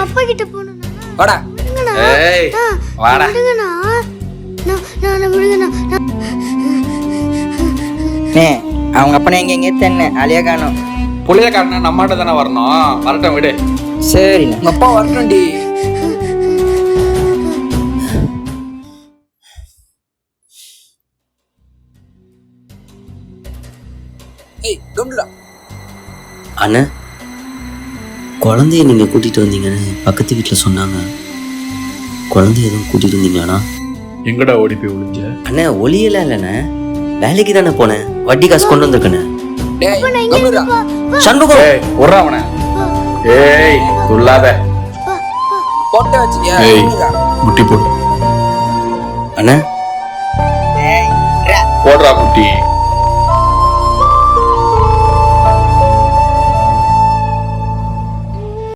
அப்பா கிட்ட போகணும். வாடா. ஏய் வாடா. அவங்க அப்பனை எங்க தென்ன அழியா காணும். புளிய காட்டினா நம்மகிட்ட தானே வரணும். வரட்டும் விடு. சரி உங்க அப்பா வரணும்டி. அண்ணா, குழந்தைய நீங்க கூட்டிட்டு வந்தீங்கன்னு பக்கத்து வீட்டுல சொன்னாங்க. குழந்தைய எதுவும் கூட்டிட்டு வந்தீங்களாண்ணா? எங்கடா ஓடி போய் ஒளிஞ்ச? அண்ணா, ஒளியெல்லாம் இல்லைண்ணே, வேலைக்கு தானே போனேன். வட்டி காசு கொண்டு வந்திருக்கண்ணே. சண்முகம், ஒரு அவன. ஏய் துள்ளாத. போட்ட வச்சியா? முட்டி போடு. அண்ணா போடுறா முட்டி.